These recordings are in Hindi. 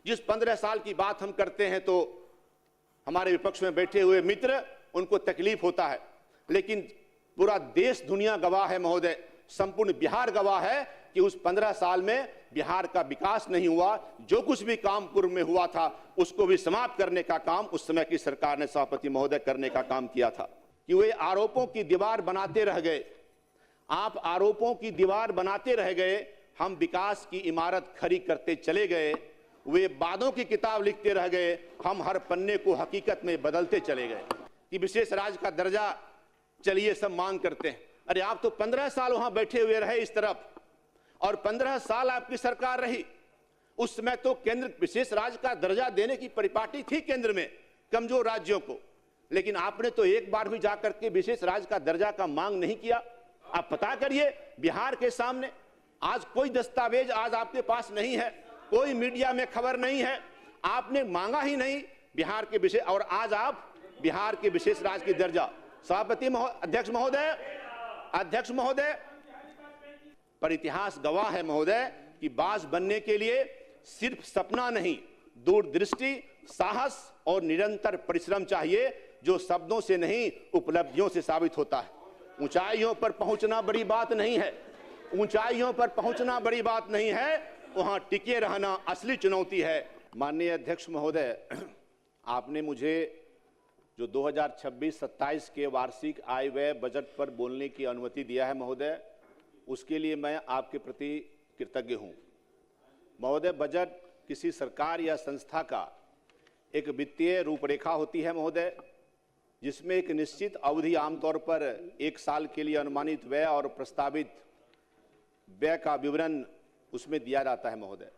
जिस 15 साल की बात हम करते हैं तो हमारे विपक्ष में बैठे हुए मित्र उनको तकलीफ होता है, लेकिन पूरा देश दुनिया गवाह है महोदय, संपूर्ण बिहार गवाह है कि उस 15 साल में बिहार का विकास नहीं हुआ। जो कुछ भी काम पूर्व में हुआ था उसको भी समाप्त करने का काम उस समय की सरकार ने सभापति महोदय करने का काम किया था। कि वे आरोपों की दीवार बनाते रह गए, आप आरोपों की दीवार बनाते रह गए, हम विकास की इमारत खड़ी करते चले गए। वे वादों की किताब लिखते रह गए, हम हर पन्ने को हकीकत में बदलते चले गए। कि विशेष राज्य का दर्जा चलिए सब मांग करते हैं। अरे आप तो 15 साल वहां बैठे हुए रहे इस तरफ, और 15 साल आपकी सरकार रही। उस समय तो केंद्र विशेष राज्य का दर्जा देने की परिपाटी थी केंद्र में कमजोर राज्यों को, लेकिन आपने तो एक बार भी जाकर के विशेष राज्य का दर्जा का मांग नहीं किया। आप पता करिए बिहार के सामने आज कोई दस्तावेज आज आपके पास नहीं है, कोई मीडिया में खबर नहीं है, आपने मांगा ही नहीं बिहार के विशेष, और आज आप बिहार के विशेष राज्य की दर्जा। सभापति अध्यक्ष महोदय, पर इतिहास गवाह है महोदय कि बाज बनने के लिए सिर्फ सपना नहीं, दूरदृष्टि, साहस और निरंतर परिश्रम चाहिए, जो शब्दों से नहीं उपलब्धियों से साबित होता है। ऊंचाइयों पर पहुंचना बड़ी बात नहीं है, ऊंचाइयों पर पहुंचना बड़ी बात नहीं है, वहां टिके रहना असली चुनौती है। माननीय अध्यक्ष महोदय, आपने मुझे जो 2026-27 के वार्षिक आय व्यय बजट पर बोलने की अनुमति दिया है महोदय, उसके लिए मैं आपके प्रति कृतज्ञ हूं। महोदय, बजट किसी सरकार या संस्था का एक वित्तीय रूपरेखा होती है महोदय, जिसमें एक निश्चित अवधि, आमतौर पर 1 साल के लिए अनुमानित व्यय और प्रस्तावित व्यय का विवरण उसमें दिया जाता है महोदय।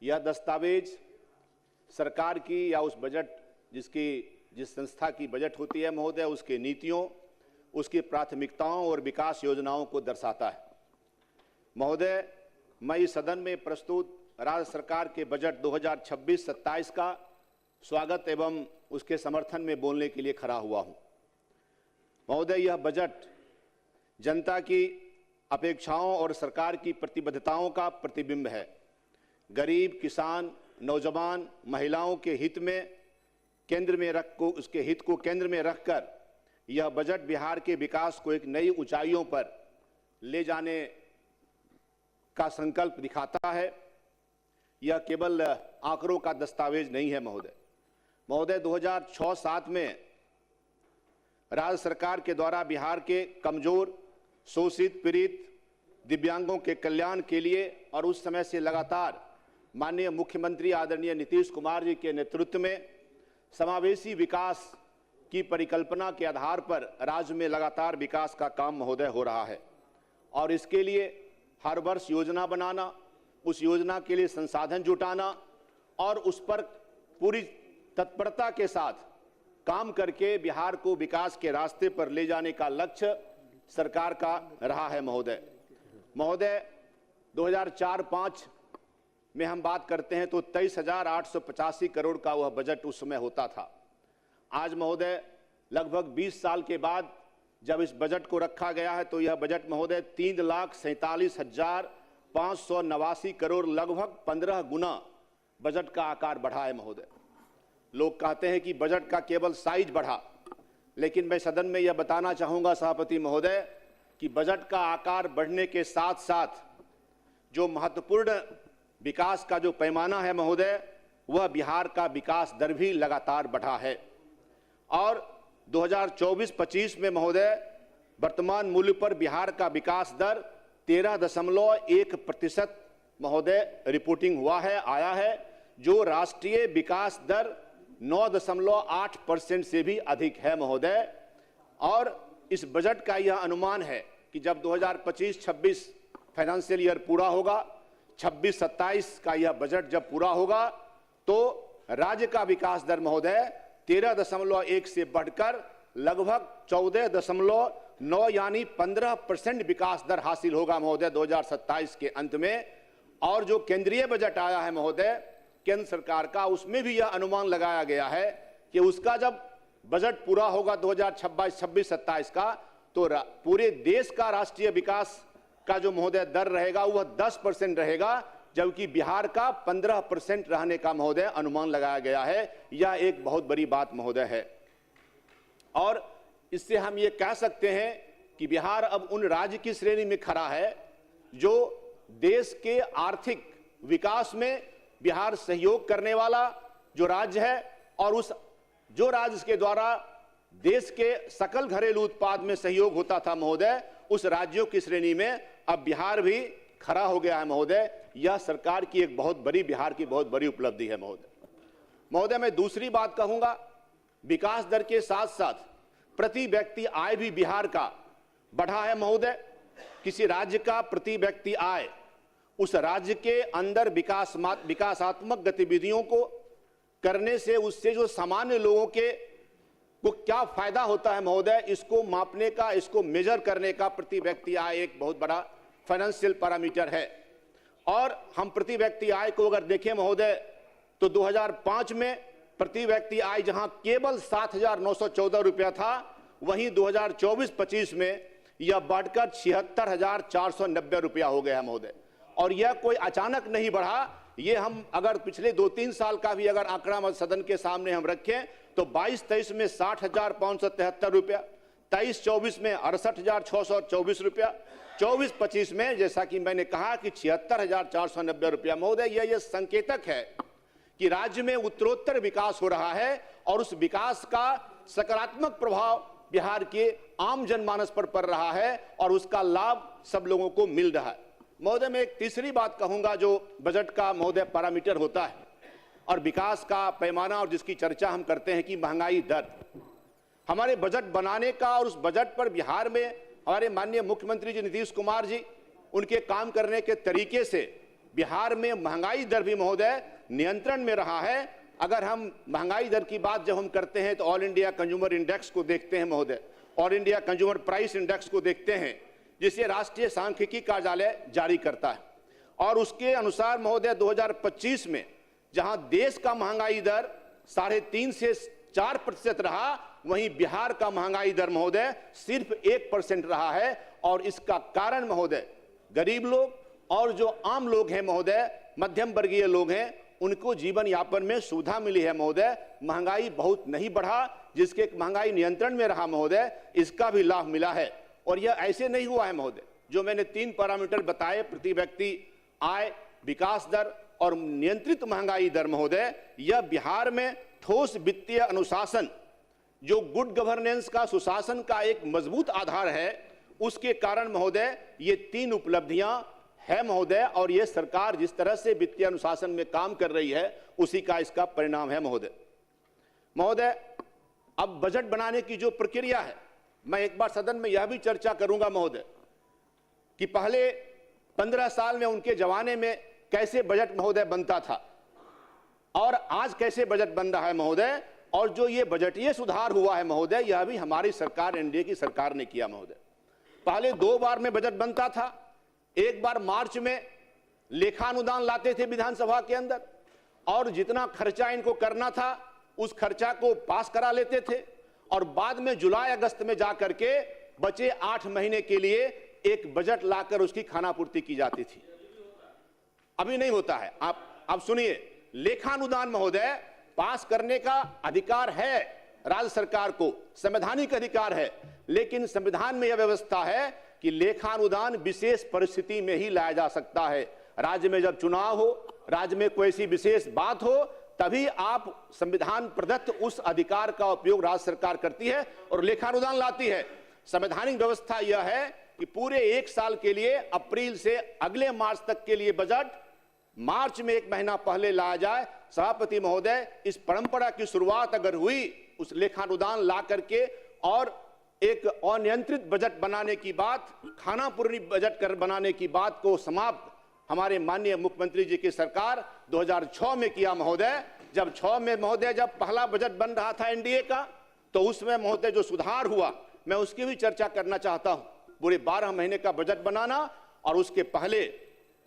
यह दस्तावेज सरकार की या उस बजट जिस संस्था की बजट होती है महोदय, उसके नीतियों, उसकी प्राथमिकताओं और विकास योजनाओं को दर्शाता है। महोदय, मैं इस सदन में प्रस्तुत राज्य सरकार के बजट 2026-27 का स्वागत एवं उसके समर्थन में बोलने के लिए खड़ा हुआ हूं। महोदय, यह बजट जनता की अपेक्षाओं और सरकार की प्रतिबद्धताओं का प्रतिबिंब है। गरीब, किसान, नौजवान, महिलाओं के हित में उसके हित को केंद्र में रखकर यह बजट बिहार के विकास को एक नई ऊंचाइयों पर ले जाने का संकल्प दिखाता है। यह केवल आंकड़ों का दस्तावेज नहीं है महोदय, 2006-07 में राज्य सरकार के द्वारा बिहार के कमजोर, शोषित, पीड़ित, दिव्यांगों के कल्याण के लिए और उस समय से लगातार माननीय मुख्यमंत्री आदरणीय नीतीश कुमार जी के नेतृत्व में समावेशी विकास की परिकल्पना के आधार पर राज्य में लगातार विकास का काम महोदय हो रहा है। और इसके लिए हर वर्ष योजना बनाना, उस योजना के लिए संसाधन जुटाना और उस पर पूरी तत्परता के साथ काम करके बिहार को विकास के रास्ते पर ले जाने का लक्ष्य सरकार का रहा है महोदय। 2004-05 में हम बात करते हैं तो 23,885 करोड़ का वह बजट उस समय होता था। आज महोदय लगभग 20 साल के बाद जब इस बजट को रखा गया है तो यह बजट महोदय 3,47,589 करोड़, लगभग 15 गुना बजट का आकार बढ़ा है महोदय। लोग कहते हैं कि बजट का केवल साइज बढ़ा, लेकिन मैं सदन में यह बताना चाहूंगा सभापति महोदय कि बजट का आकार बढ़ने के साथ साथ जो महत्वपूर्ण विकास का जो पैमाना है महोदय, वह बिहार का विकास दर भी लगातार बढ़ा है। और 2024-25 में महोदय वर्तमान मूल्य पर बिहार का विकास दर 13.1% महोदय रिपोर्टिंग हुआ है, आया है, जो राष्ट्रीय विकास दर 9.8% से भी अधिक है महोदय। और इस बजट का यह अनुमान है कि जब 2025-26 फाइनेंशियल ईयर पूरा होगा, 26-27 का यह बजट जब पूरा होगा, तो राज्य का विकास दर महोदय 13.1 से बढ़कर लगभग 14.9 यानी 15% विकास दर हासिल होगा महोदय 2027 के अंत में। और जो केंद्रीय बजट आया है महोदय केंद्र सरकार का, उसमें भी यह अनुमान लगाया गया है कि उसका जब बजट पूरा होगा 2026-27 का, तो पूरे देश का राष्ट्रीय विकास का जो महोदय दर रहेगा वह 10% रहेगा, जबकि बिहार का 15% रहने का महोदय अनुमान लगाया गया है। यह एक बहुत बड़ी बात महोदय है। और इससे हम ये कह सकते हैं कि बिहार अब उन राज्य की श्रेणी में खड़ा है जो देश के आर्थिक विकास में बिहार सहयोग करने वाला जो राज्य है, और उस जो राज्य के द्वारा देश के सकल घरेलू उत्पाद में सहयोग होता था महोदय, उस राज्यों की श्रेणी में अब बिहार भी खड़ा हो गया है महोदय। यह सरकार की एक बहुत बड़ी, बिहार की बहुत बड़ी उपलब्धि है महोदय। मैं दूसरी बात कहूंगा, विकास दर के साथ साथ प्रति व्यक्ति आय भी बिहार का बढ़ा है महोदय। किसी राज्य का प्रति व्यक्ति आय उस राज्य के अंदर विकासात्मक गतिविधियों को करने से उससे जो सामान्य लोगों के को क्या फायदा होता है महोदय, इसको मापने का, इसको मेजर करने का प्रति व्यक्ति आय एक बहुत बड़ा फाइनेंशियल पैरामीटर है। और हम प्रति व्यक्ति आय को अगर देखें महोदय तो 2005 में प्रति व्यक्ति आय जहां केवल 7,914 रुपया था, वहीं 2024-25 में यह बढ़कर 76,490 रुपया हो गया महोदय। और यह कोई अचानक नहीं बढ़ा, ये हम अगर पिछले 2-3 साल का भी अगर आंकड़ा सदन के सामने हम रखें तो 22-23 में 60,573 रुपया, 23-24 में 68,624 रुपया, 24-25 में जैसा कि मैंने कहा कि 76,490 रुपया महोदय। यह संकेतक है कि राज्य में उत्तरोत्तर विकास हो रहा है और उस विकास का सकारात्मक प्रभाव बिहार के आम जनमानस पर पड़ रहा है और उसका लाभ सब लोगों को मिल रहा है महोदय। मैं एक तीसरी बात कहूंगा जो बजट का महोदय पैरामीटर होता है और विकास का पैमाना और जिसकी चर्चा हम करते हैं कि महंगाई दर। हमारे बजट बनाने का और उस बजट पर बिहार में हमारे माननीय मुख्यमंत्री जी नीतीश कुमार जी उनके काम करने के तरीके से बिहार में महंगाई दर भी महोदय नियंत्रण में रहा है। अगर हम महंगाई दर की बात जब हम करते हैं तो ऑल इंडिया कंज्यूमर इंडेक्स को देखते हैं महोदय, all India consumer price index को देखते हैं जिसे राष्ट्रीय सांख्यिकी कार्यालय जारी करता है, और उसके अनुसार महोदय 2025 में जहां देश का महंगाई दर 3.5 से 4% रहा, वहीं बिहार का महंगाई दर महोदय सिर्फ 1% रहा है। और इसका कारण महोदय गरीब लोग और जो आम लोग हैं महोदय, मध्यम वर्गीय लोग हैं, उनको जीवन यापन में सुविधा मिली है महोदय। महंगाई बहुत नहीं बढ़ा, जिसके महंगाई नियंत्रण में रहा महोदय, इसका भी लाभ मिला है। और यह ऐसे नहीं हुआ है महोदय, जो मैंने 3 पैरामीटर बताए, प्रति व्यक्ति आय, विकास दर और नियंत्रित महंगाई दर महोदय, यह बिहार में ठोस वित्तीय अनुशासन जो गुड गवर्नेंस का, सुशासन का एक मजबूत आधार है, उसके कारण महोदय ये 3 उपलब्धियां है महोदय। और ये सरकार जिस तरह से वित्तीय अनुशासन में काम कर रही है उसी का इसका परिणाम है महोदय। अब बजट बनाने की जो प्रक्रिया है, मैं एक बार सदन में यह भी चर्चा करूंगा महोदय कि पहले 15 साल में उनके जमाने में कैसे बजट महोदय बनता था और आज कैसे बजट बन रहा है महोदय। और जो ये बजटीय सुधार हुआ है महोदय, यह भी हमारी सरकार, एनडीए की सरकार ने किया महोदय। पहले 2 बार में बजट बनता था, एक बार मार्च में लेखानुदान लाते थे विधानसभा के अंदर और जितना खर्चा इनको करना था उस खर्चा को पास करा लेते थे, और बाद में जुलाई अगस्त में जाकर के बचे 8 महीने के लिए एक बजट लाकर उसकी खानापूर्ति की जाती थी। अभी नहीं होता है। आप सुनिए, लेखानुदान महोदय पास करने का अधिकार है राज्य सरकार को, संवैधानिक अधिकार है, लेकिन संविधान में यह व्यवस्था है कि लेखानुदान विशेष परिस्थिति में ही लाया जा सकता है। राज्य में जब चुनाव हो, राज्य में कोई ऐसी विशेष बात हो, तभी आप संविधान प्रदत्त उस अधिकार का उपयोग राज्य सरकार करती है और लेखानुदान लाती है। संवैधानिक व्यवस्था यह है कि पूरे 1 साल के लिए, अप्रैल से अगले मार्च तक के लिए बजट मार्च में 1 महीना पहले लाया जाए। सभापति महोदय, इस परंपरा की शुरुआत अगर हुई उस लेखानुदान ला करके और एक अनियंत्रित बजट बनाने की बात, खानापूर्ति बजट बनाने की बात को समाप्त हमारे माननीय मुख्यमंत्री जी की सरकार 2006 में किया महोदय। जब 6 में महोदय जब पहला बजट बन रहा था एनडीए का, तो उसमें महोदय जो सुधार हुआ, मैं उसकी भी चर्चा करना चाहता हूं। पूरे 12 महीने का बजट बनाना और उसके पहले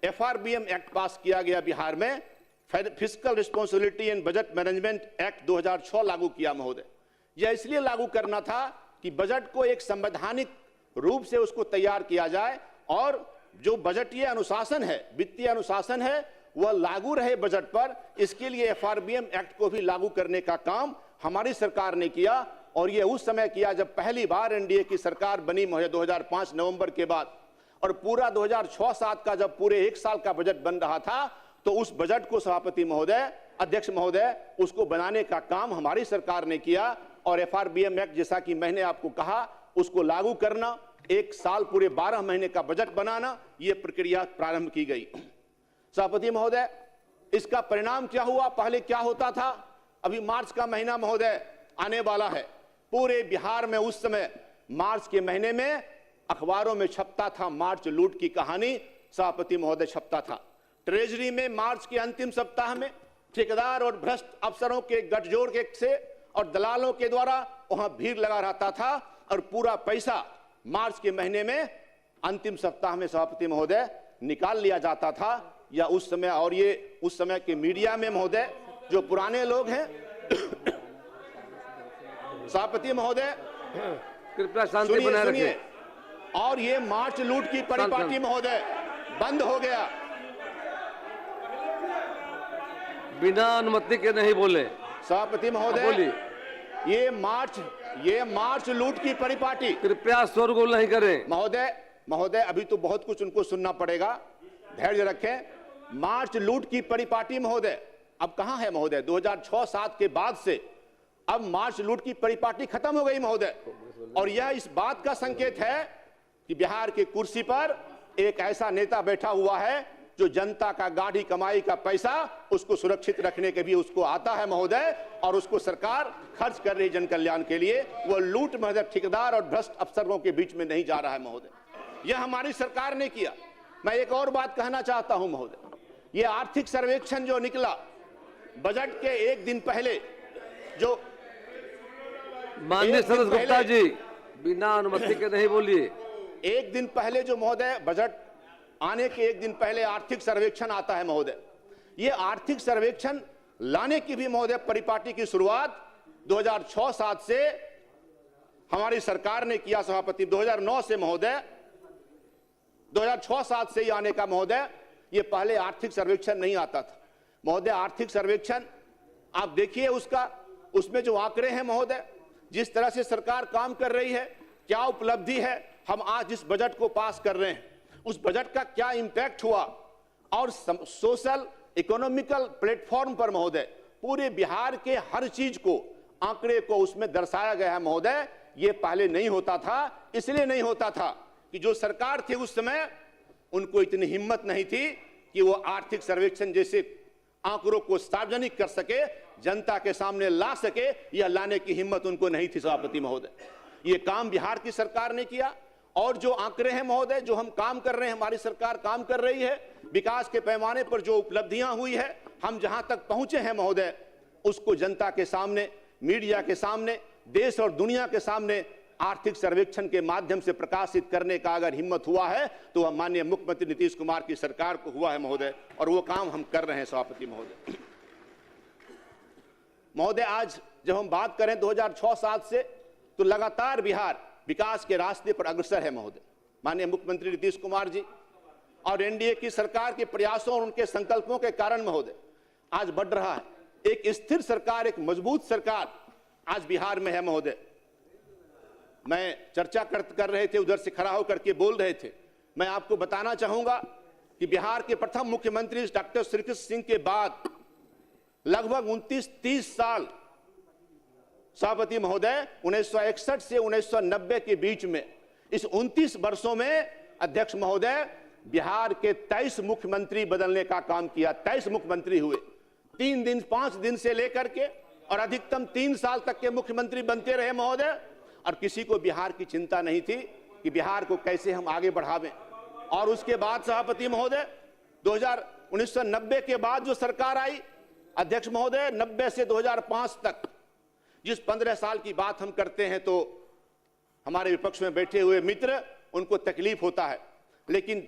एफआरबीएम एक्ट पास किया गया बिहार में, fiscal responsibility and budget management act 2006 लागू किया महोदय। यह इसलिए लागू करना था कि बजट को एक संवैधानिक रूप से उसको तैयार किया जाए और जो बजटीय अनुशासन है, वित्तीय अनुशासन है, वह लागू रहे बजट पर, इसके लिए एफआरबीएम एक्ट को भी लागू करने का काम हमारी सरकार ने किया। और ये उस समय किया जब पहली बार एनडीए की सरकार बनी महोदय 2005 नवंबर के बाद, और पूरा 2006-07 का जब पूरे एक साल का बजट बन रहा था, तो उस बजट को सभापति महोदय, अध्यक्ष महोदय, उसको बनाने का काम हमारी सरकार ने किया। और एफआरबीएम एक्ट, जैसा कि मैंने आपको कहा, उसको लागू करना, एक साल पूरे 12 महीने का बजट बनाना, यह प्रक्रिया प्रारंभ की गई। सभापति महोदय, इसका परिणाम क्या हुआ? पहले क्या होता था? अभी मार्च का महीना महोदय आने वाला है। पूरे बिहार में उस समय मार्च के महीने में अखबारों में छपता था मार्च लूट की कहानी, सभापति महोदय, छपता था। ट्रेजरी में मार्च के अंतिम सप्ताह में ठेकेदार और भ्रष्ट अफसरों के गठजोड़ के से और दलालों के द्वारा वहां भीड़ लगा रहता था, और पूरा पैसा मार्च के महीने में अंतिम सप्ताह में सभापति महोदय निकाल लिया जाता था। या उस समय, और ये उस समय के मीडिया में महोदय जो पुराने लोग हैं सभापति महोदय, कृपया शांति बनाए रखिए। और ये मार्च लूट की परिपाटी महोदय बंद हो गया। बिना अनुमति के नहीं बोले सभापति महोदय, ये मार्च लूट की परिपाटी, कृपया शोरगुल नहीं करें। महोदय अभी तो बहुत कुछ उनको सुनना पड़ेगा, धैर्य रखें। मार्च लूट की परिपाटी महोदय अब कहां है महोदय? 2006-07 के बाद से अब मार्च लूट की परिपाटी खत्म हो गई महोदय। और यह इस बात का संकेत है कि बिहार की कुर्सी पर एक ऐसा नेता बैठा हुआ है जो जनता का गाढ़ी कमाई का पैसा उसको सुरक्षित रखने के भी उसको आता है महोदय, और उसको सरकार खर्च कर रही जन कल्याण के लिए। वो लूट महोदय ठेकेदार और भ्रष्ट अफसरों के बीच में नहीं जा रहा है महोदय, यह हमारी सरकार ने किया। मैं एक और बात कहना चाहता हूं महोदय, ये आर्थिक सर्वेक्षण जो निकला बजट के एक दिन पहले, जो माननीय सदस्य गुप्ता जी, बिना अनुमति के नहीं बोलिए। एक दिन पहले जो महोदय बजट आने के एक दिन पहले आर्थिक सर्वेक्षण आता है महोदय, ये आर्थिक सर्वेक्षण लाने की भी महोदय परिपाटी की शुरुआत 2006-07 से हमारी सरकार ने किया सभापति। 2009 से महोदय, 2006-07 से ही आने का महोदय, ये पहले आर्थिक सर्वेक्षण नहीं आता था महोदय। आर्थिक सर्वेक्षण आप देखिए उसका, उसमें जो आंकड़े हैं महोदय, जिस तरह से सरकार काम कर रही है, क्या उपलब्धि है, हम आज जिस बजट को पास कर रहे हैं उस बजट का क्या इंपैक्ट हुआ, और सोशल इकोनॉमिकल प्लेटफॉर्म पर महोदय पूरे बिहार के हर चीज को, आंकड़े को उसमें दर्शाया गया है महोदय। ये पहले नहीं होता था, इसलिए नहीं होता था कि जो सरकार थी उस समय उनको इतनी हिम्मत नहीं थी कि वो आर्थिक सर्वेक्षण जैसे आंकड़ों को सार्वजनिक कर सके, जनता के सामने ला सके, यह लाने की हिम्मत उनको नहीं थी सभापति महोदय। ये काम बिहार की सरकार ने किया। और जो आंकड़े हैं महोदय, जो हम काम कर रहे हैं, हमारी सरकार काम कर रही है, विकास के पैमाने पर जो उपलब्धियां हुई है, हम जहां तक पहुंचे हैं महोदय, उसको जनता के सामने, मीडिया के सामने, देश और दुनिया के सामने आर्थिक सर्वेक्षण के माध्यम से प्रकाशित करने का अगर हिम्मत हुआ है तो वह माननीय मुख्यमंत्री नीतीश कुमार की सरकार को हुआ है महोदय, और वो काम हम कर रहे हैं सभापति महोदय। महोदय आज जब हम बात करें 2006-07 से, तो लगातार बिहार विकास के रास्ते पर अग्रसर है महोदय। माननीय मुख्यमंत्री नीतीश कुमार जी और एनडीए की सरकार के प्रयासों और उनके संकल्पों के कारण महोदय आज बढ़ रहा है। एक स्थिर सरकार, एक मजबूत सरकार आज बिहार में है महोदय। मैं चर्चा कर रहे थे, उधर से खड़ा होकर के बोल रहे थे। मैं आपको बताना चाहूंगा कि बिहार के प्रथम मुख्यमंत्री डॉक्टर श्रीकृष्ण सिंह के बाद लगभग 29-30 साल सभापति महोदय 1961 से 1990 के बीच में, इस 29 वर्षों में अध्यक्ष महोदय बिहार के 23 मुख्यमंत्री बदलने का काम किया। 23 मुख्यमंत्री हुए, 3 दिन 5 दिन से लेकर के, और अधिकतम 3 साल तक के मुख्यमंत्री बनते रहे महोदय। और किसी को बिहार की चिंता नहीं थी कि बिहार को कैसे हम आगे बढ़ावें। और उसके बाद सभापति महोदय 1990 के बाद जो सरकार आई अध्यक्ष महोदय, 90 से 2005 तक, जिस 15 साल की बात हम करते हैं तो हमारे विपक्ष में बैठे हुए मित्र उनको तकलीफ होता है, लेकिन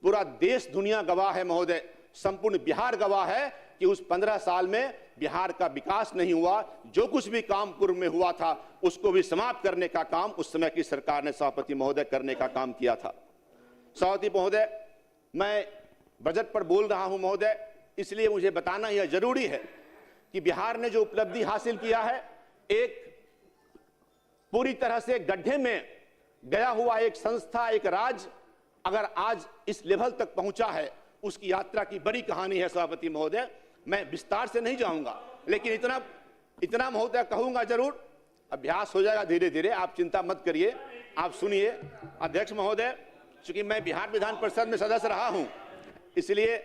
पूरा देश दुनिया गवाह है महोदय, संपूर्ण बिहार गवाह है कि उस 15 साल में बिहार का विकास नहीं हुआ। जो कुछ भी काम पूर्व में हुआ था उसको भी समाप्त करने का काम उस समय की सरकार ने सभापति महोदय करने का काम किया था। सभापति महोदय मैं बजट पर बोल रहा हूं महोदय, इसलिए मुझे बताना यह जरूरी है कि बिहार ने जो उपलब्धि हासिल किया है, एक पूरी तरह से गड्ढे में गया हुआ एक संस्था, एक राज्य अगर आज इस लेवल तक पहुंचा है, उसकी यात्रा की बड़ी कहानी है सभापति महोदय। मैं विस्तार से नहीं जाऊंगा, लेकिन इतना महोदय कहूंगा जरूर, अभ्यास हो जाएगा धीरे धीरे, आप चिंता मत करिए, आप सुनिए। अध्यक्ष महोदय, चूंकि मैं बिहार विधान परिषद में सदस्य रहा हूं, इसलिए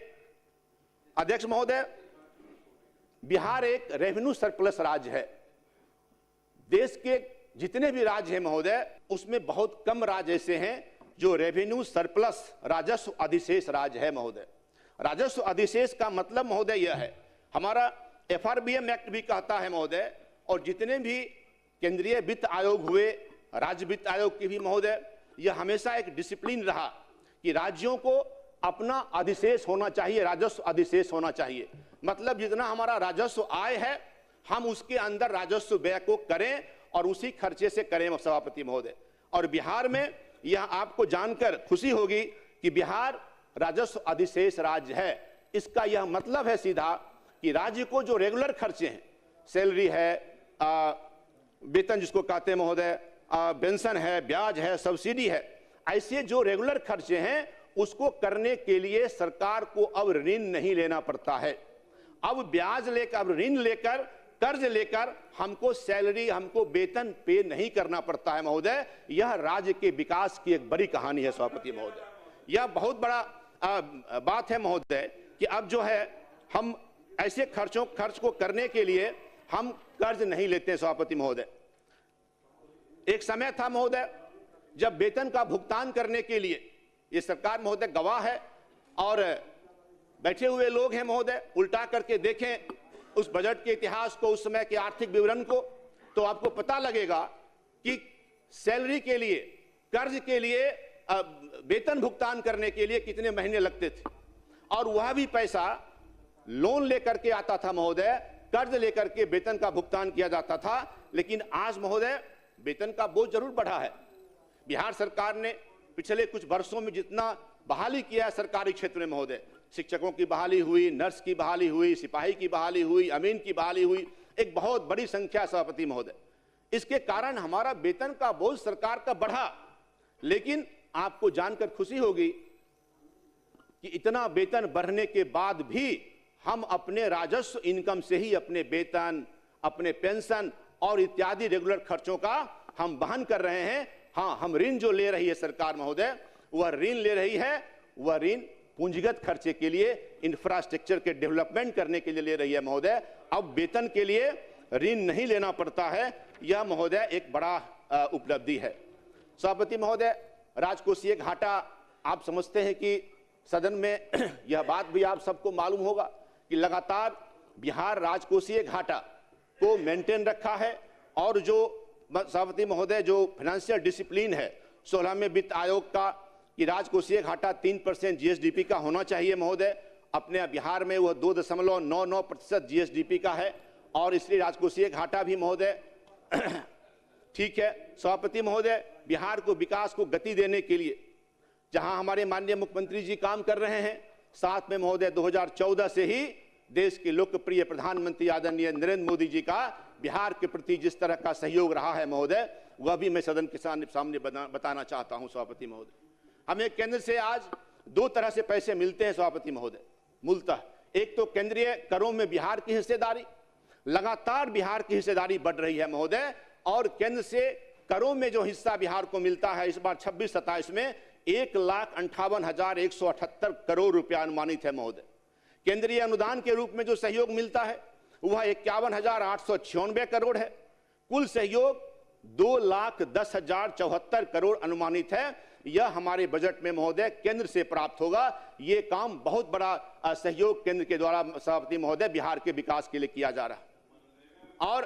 अध्यक्ष महोदय, बिहार एक रेवेन्यू सरप्लस राज्य है। देश के जितने भी राज्य हैं महोदय, उसमें बहुत कम राज्य ऐसे हैं जो रेवेन्यू सरप्लस, राजस्व अधिशेष राज्य है महोदय। राजस्व अधिशेष का मतलब महोदय यह है, हमारा FRBM एक्ट भी कहता है महोदय, और जितने भी केंद्रीय वित्त आयोग हुए, राज्य वित्त आयोग की भी महोदय, यह हमेशा एक डिसिप्लिन रहा कि राज्यों को अपना अधिशेष होना चाहिए, राजस्व अधिशेष होना चाहिए। मतलब जितना हमारा राजस्व आय है, हम उसके अंदर राजस्व व्यय को करें और उसी खर्चे से करें सभापति महोदय। और बिहार में यह आपको जानकर खुशी होगी कि बिहार राजस्व अधिशेष राज्य है। इसका यह मतलब है सीधा कि राज्य को जो रेगुलर खर्चे हैं, सैलरी है, वेतन जिसको कहते हैं महोदय, पेंशन है, ब्याज है, सब्सिडी है, ऐसे जो रेगुलर खर्चे हैं उसको करने के लिए सरकार को अब ऋण नहीं लेना पड़ता है। अब ब्याज लेकर, अब ऋण लेकर, कर्ज लेकर हमको सैलरी, हमको वेतन पे नहीं करना पड़ता है महोदय। यह राज्य के विकास की एक बड़ी कहानी है सभापति महोदय। यह बहुत बड़ा बात है महोदय कि अब जो है हम ऐसे खर्च को करने के लिए हम कर्ज नहीं लेते सभापति महोदय। एक समय था महोदय जब वेतन का भुगतान करने के लिए, ये सरकार महोदय गवाह है और बैठे हुए लोग हैं महोदय, उल्टा करके देखें उस बजट के इतिहास को, उस समय के आर्थिक विवरण को, तो आपको पता लगेगा कि सैलरी के लिए, कर्ज के लिए, वेतन भुगतान करने के लिए कितने महीने लगते थे। और वह भी पैसा लोन लेकर के आता था महोदय, कर्ज लेकर के वेतन का भुगतान किया जाता था। लेकिन आज महोदय वेतन का बोझ जरूर बढ़ा है। बिहार सरकार ने पिछले कुछ वर्षों में जितना बहाली किया है सरकारी क्षेत्र में महोदय, शिक्षकों की बहाली हुई, नर्स की बहाली हुई, सिपाही की बहाली हुई, अमीन की बहाली हुई, एक बहुत बड़ी संख्या सभापति महोदय। इसके कारण हमारा वेतन का बोझ सरकार का बढ़ा। लेकिन आपको जानकर खुशी होगी कि इतना वेतन बढ़ने के बाद भी हम अपने राजस्व इनकम से ही अपने वेतन, अपने पेंशन और इत्यादि रेगुलर खर्चों का हम वहन कर रहे हैं। हाँ, हम ऋण जो ले रही है सरकार महोदय, वह ऋण ले रही है, वह ऋण पूंजीगत खर्चे के लिए, इंफ्रास्ट्रक्चर के डेवलपमेंट करने के लिए ले रही है महोदय। अब वेतन के लिए ऋण नहीं लेना पड़ता है। यह महोदय एक बड़ा उपलब्धि है सभापति महोदय। राजकोषीय घाटा आप समझते हैं कि सदन में यह बात भी आप सबको मालूम होगा कि लगातार बिहार राजकोषीय घाटा को मेंटेन रखा है। और जो सभापति महोदय जो फाइनेंशियल डिसिप्लिन है 16वें वित्त आयोग का कि राजकोषीय घाटा 3% GSDP का होना चाहिए महोदय, अपने बिहार में वह 2.99% GSDP का है। और इसलिए राजकोषीय घाटा भी महोदय ठीक है। सभापति महोदय, बिहार को विकास को गति देने के लिए जहां हमारे माननीय मुख्यमंत्री जी काम कर रहे हैं, साथ में महोदय 2014 से ही देश के लोकप्रिय प्रधानमंत्री आदरणीय नरेंद्र मोदी जी का बिहार के प्रति जिस तरह का सहयोग रहा है महोदय, वह भी मैं सदन के सामने बताना चाहता हूं सभापति महोदय। हमें केंद्र से आज दो तरह से पैसे मिलते हैं सभापति महोदय। मूलतः एक तो केंद्रीय करों में बिहार की हिस्सेदारी, लगातार बिहार की हिस्सेदारी बढ़ रही है महोदय। और केंद्र से करों में जो हिस्सा बिहार को मिलता है, इस बार 26-27 में 1,58,178 करोड़ रुपया अनुमानित है महोदय। केंद्रीय अनुदान के रूप में जो सहयोग मिलता है वह 51,896 करोड़ है। कुल सहयोग 2,10,074 करोड़ अनुमानित है। यह हमारे बजट में महोदय केंद्र से प्राप्त होगा। ये काम बहुत बड़ा सहयोग केंद्र के द्वारा सभापति महोदय बिहार के विकास के लिए किया जा रहा है। और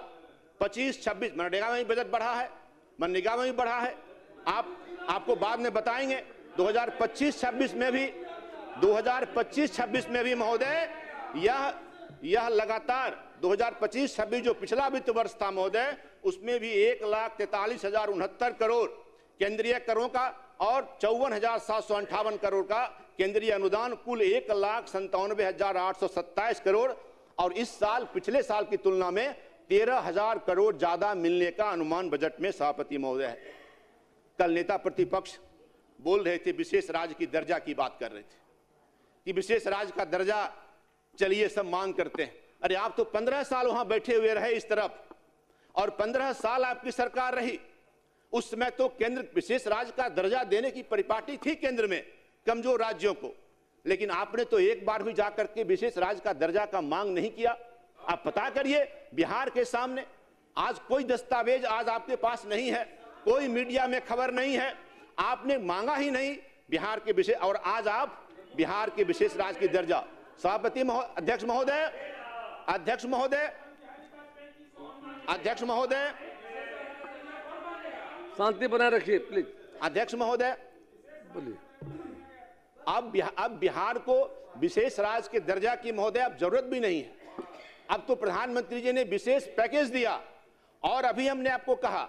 25-26 मनरेगा में भी बजट बढ़ा है, मनरेगा में भी बढ़ा है। आपको बाद में बताएंगे 2025-26 में भी महोदय यह लगातार 2025-26 जो पिछला वित्त वर्ष था महोदय, उसमें भी 1,43,069 करोड़ केंद्रीय करों का और 54,758 करोड़ का केंद्रीय अनुदान कुल 1,97,827 करोड़ और इस साल पिछले साल की तुलना में 13,000 करोड़ ज्यादा मिलने का अनुमान बजट में सभापति महोदय है। कल नेता प्रतिपक्ष बोल रहे थे, विशेष राज्य की दर्जा की बात कर रहे थे कि विशेष राज्य का दर्जा चलिए सब मांग करते हैं। अरे आप तो 15 साल वहां बैठे हुए रहे इस तरफ और 15 साल आपकी सरकार रही। उस समय तो केंद्र विशेष राज्य का दर्जा देने की परिपाटी थी केंद्र में कमजोर राज्यों को, लेकिन आपने तो एक बार भी जाकर के विशेष राज्य का दर्जा का मांग नहीं किया। आप पता करिए, बिहार के सामने आज कोई दस्तावेज आज आपके पास नहीं है, कोई मीडिया में खबर नहीं है, आपने मांगा ही नहीं बिहार के विशेष, और आज आप बिहार के विशेष राज्य की दर्जा। सभापति अध्यक्ष महोदय, अध्यक्ष महोदय, अध्यक्ष महोदय, शांति बनाए रखिए प्लीज। अध्यक्ष महोदय, बोलिए। अब बिहार को विशेष राज्य के दर्जा की महोदय अब जरूरत भी नहीं है। अब तो प्रधानमंत्री जी ने विशेष पैकेज दिया और अभी हमने आपको कहा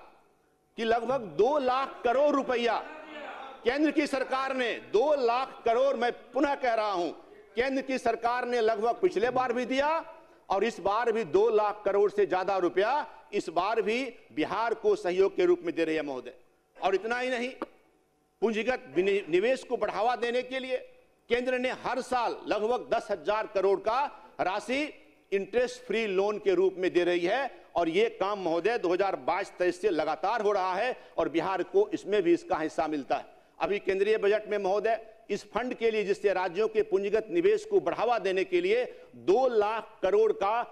कि लगभग 2 लाख करोड़ रुपया केंद्र की सरकार ने, 2 लाख करोड़, मैं पुनः कह रहा हूं, केंद्र की सरकार ने लगभग पिछले बार भी दिया और इस बार भी 2 लाख करोड़ से ज्यादा रुपया इस बार भी बिहार को सहयोग के रूप में दे रही है महोदय। और इतना ही नहीं, पूंजीगत निवेश को बढ़ावा देने के लिए केंद्र ने हर साल लगभग 10,000 करोड़ का राशि इंटरेस्ट फ्री लोन के रूप में दे रही है और यह काम महोदय 2022-23 से लगातार हो रहा है और बिहार को इसमें भी इसका हिस्सा मिलता है। अभी केंद्रीय बजट में महोदय इस फंड के लिए, जिससे राज्यों के पूंजीगत निवेश को बढ़ावा देने के लिए 2 लाख करोड़ का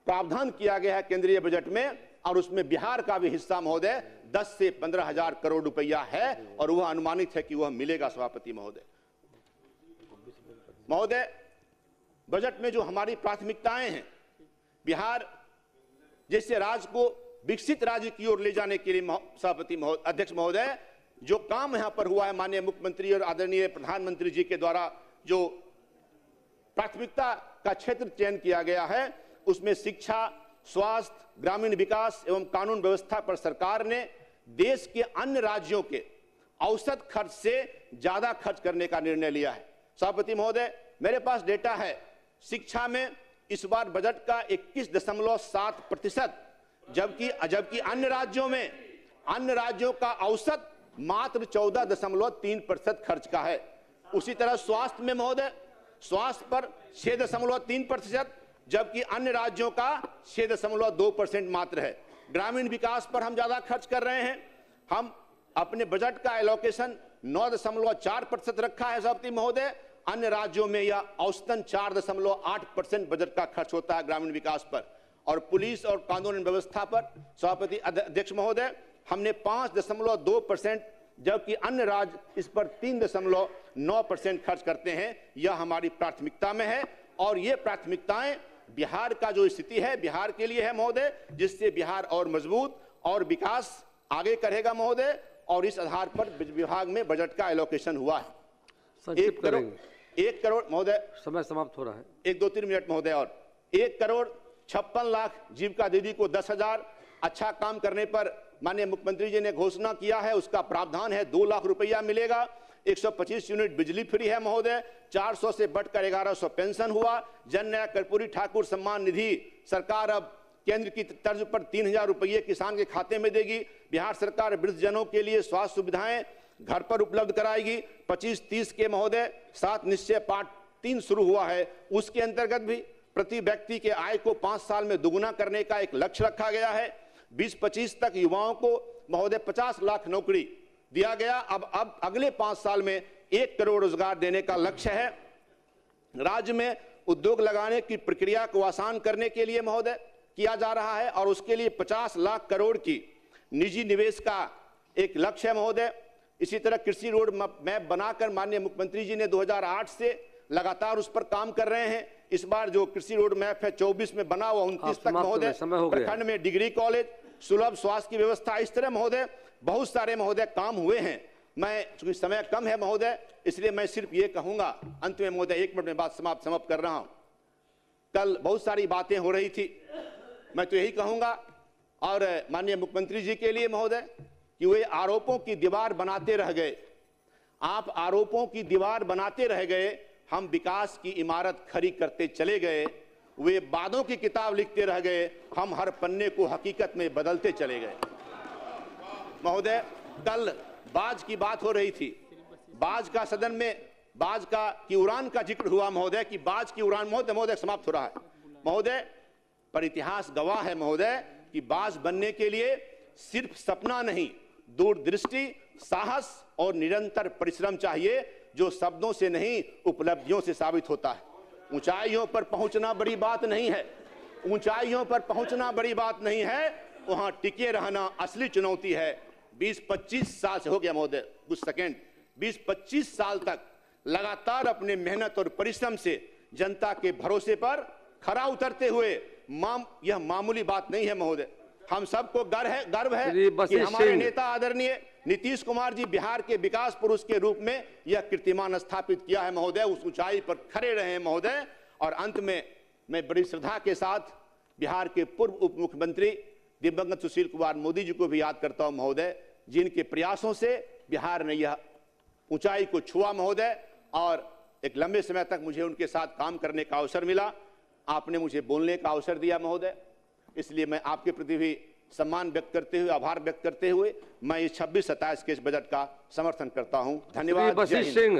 प्रावधान किया गया है केंद्रीय बजट में और उसमें बिहार का भी हिस्सा महोदय 10 से 15,000 करोड़ रुपया है और वह अनुमानित है कि वह मिलेगा। सभापति महोदय, बजट में जो हमारी प्राथमिकताएं हैं, बिहार जैसे राज्य को विकसित राज्य की ओर ले जाने के लिए सभापति अध्यक्ष महोदय जो काम यहां पर हुआ है, माननीय मुख्यमंत्री और आदरणीय प्रधानमंत्री जी के द्वारा जो प्राथमिकता का क्षेत्र चयन किया गया है, उसमें शिक्षा, स्वास्थ्य, ग्रामीण विकास एवं कानून व्यवस्था पर सरकार ने देश के अन्य राज्यों के औसत खर्च से ज्यादा खर्च करने का निर्णय लिया है। सभापति महोदय, मेरे पास डेटा है, शिक्षा में इस बार बजट का 21.7%, जबकि अन्य राज्यों का औसत मात्र 14.3% खर्च का है। उसी तरह स्वास्थ्य में महोदय, स्वास्थ्य पर 6.3%, जबकि अन्य राज्यों का 6.2% मात्र है। ग्रामीण विकास पर हम ज्यादा खर्च कर रहे हैं। हम अपने बजट का एलोकेशन 9.4% रखा है सभापति महोदय, अन्य राज्यों में यह औसतन 4.8% बजट का खर्च होता है ग्रामीण विकास पर। और पुलिस और कानून व्यवस्था पर सभापति अध्यक्ष महोदय हमने 5.2%, जबकि अन्य राज्य इस पर 3.9% खर्च करते हैं। यह हमारी प्राथमिकता में है और ये प्राथमिकताएं बिहार का जो स्थिति है बिहार के लिए है महोदय, जिससे बिहार और मजबूत और विकास आगे करेगा महोदय। और इस आधार पर विभाग में बजट का एलोकेशन हुआ है। 1 करोड़ महोदय, समय समाप्त हो रहा है, 1-2-3 मिनट महोदय। और 1,56,00,000 जीविका दीदी को 10,000 अच्छा काम करने पर माननीय मुख्यमंत्री जी ने घोषणा किया है, उसका प्रावधान है 2 लाख रुपया मिलेगा। 125 यूनिट बिजली फ्री है महोदय, 400 से बढ़कर 1100 पेंशन हुआ। जन न्याय कर्पूरी ठाकुर सम्मान निधि सरकार अब केंद्र की तर्ज पर 3,000 रुपये किसान के खाते में देगी। बिहार सरकार वृद्धजनों के लिए स्वास्थ्य सुविधाएं घर पर उपलब्ध कराएगी। 25-30 के महोदय 7 निश्चय पार्ट 3 शुरू हुआ है, उसके अंतर्गत भी प्रति व्यक्ति के आय को 5 साल में दुगुना करने का एक लक्ष्य रखा गया है। 2025 तक युवाओं को महोदय 50 लाख नौकरी दिया गया। अब अगले 5 साल में 1 करोड़ रोजगार देने का लक्ष्य है। राज्य में उद्योग लगाने की प्रक्रिया को आसान करने के लिए महोदय किया जा रहा है और उसके लिए 50 लाख करोड़ की निजी निवेश का एक लक्ष्य है महोदय। इसी तरह कृषि रोड मैप बनाकर माननीय मुख्यमंत्री जी ने 2008 से लगातार उस पर काम कर रहे हैं। इस बार जो कृषि रोड मैप है 24 में बना हुआ 29 तक महोदय, प्रखंड में डिग्री कॉलेज, सुलभ स्वास्थ्य की व्यवस्था, इस तरह महोदय बहुत सारे महोदय काम हुए हैं। मैं चूंकि समय कम है महोदय, इसलिए मैं सिर्फ ये कहूंगा अंत में महोदय, 1 मिनट में बात समाप्त कर रहा हूं। कल बहुत सारी बातें हो रही थी, मैं तो यही कहूंगा और माननीय मुख्यमंत्री जी के लिए महोदय कि वे आरोपों की दीवार बनाते रह गए। आप आरोपों की दीवार बनाते रह गए, हम विकास की इमारत खड़ी करते चले गए। वे वादों की किताब लिखते रह गए, हम हर पन्ने को हकीकत में बदलते चले गए। महोदय, कल बाज की बात हो रही थी, बाज का सदन में बाज की उड़ान का जिक्र हुआ महोदय, कि बाज की उड़ान, महोदय समाप्त हो रहा है महोदय। पर इतिहास गवाह है महोदय कि बाज बनने के लिए सिर्फ सपना नहीं, दूरदृष्टि, साहस और निरंतर परिश्रम चाहिए, जो शब्दों से नहीं उपलब्धियों से साबित होता है। ऊंचाइयों पर पहुंचना बड़ी बात नहीं है, ऊंचाइयों पर पहुंचना बड़ी बात नहीं है, वहां टिके रहना असली चुनौती है। 20-25 साल से हो गया महोदय, कुछ सेकेंड, 20-25 साल तक लगातार अपने मेहनत और परिश्रम से जनता के भरोसे पर खरा उतरते हुए यह मामूली बात नहीं है महोदय। हम सबको गर्व है कि हमारे नेता आदरणीय नीतीश कुमार जी बिहार के विकास पुरुष के रूप में यह कीर्तिमान स्थापित किया है महोदय। उस ऊंचाई पर खड़े रहे हैं महोदय। और अंत में मैं बड़ी श्रद्धा के साथ बिहार के पूर्व उप मुख्यमंत्री दिवंगत सुशील कुमार मोदी जी को भी याद करता हूं महोदय, जिनके प्रयासों से बिहार ने यह ऊंचाई को छुआ महोदय। और एक लंबे समय तक मुझे उनके साथ काम करने का अवसर मिला, आपने मुझे बोलने का अवसर दिया महोदय, इसलिए मैं आपके प्रति भी सम्मान व्यक्त करते हुए, आभार व्यक्त करते हुए मैं इस 26-27 के इस बजट का समर्थन करता हूं। धन्यवाद। बशीर सिंह।